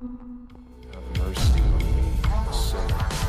Have mercy on me, a sinner.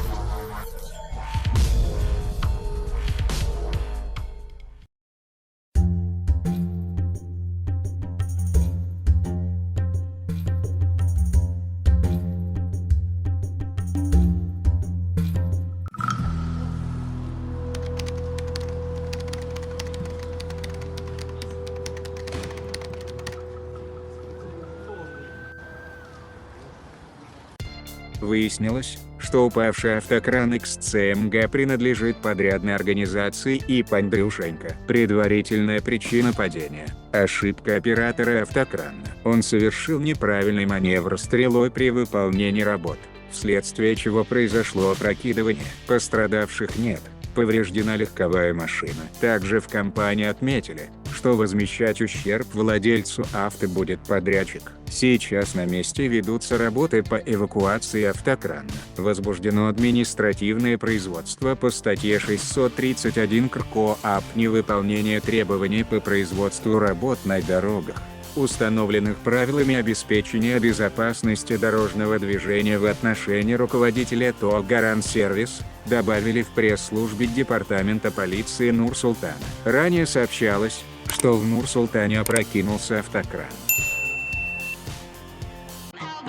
Выяснилось, что упавший автокран XCMG принадлежит подрядной организации ИП Андрюшенко. Предварительная причина падения – ошибка оператора автокрана. Он совершил неправильный маневр стрелой при выполнении работ, вследствие чего произошло опрокидывание. Пострадавших нет. Повреждена легковая машина. Также в компании отметили, что возмещать ущерб владельцу авто будет подрядчик. Сейчас на месте ведутся работы по эвакуации автокрана. Возбуждено административное производство по статье 631 КРКОАП «Невыполнение требований по производству работ на дорогах, установленных правилами обеспечения безопасности дорожного движения в отношении руководителя ТО «Гарант-сервис», добавили в пресс-службе Департамента полиции Нур-Султана. Ранее сообщалось, что в Нур-Султане опрокинулся автокран.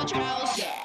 Albatross, yeah.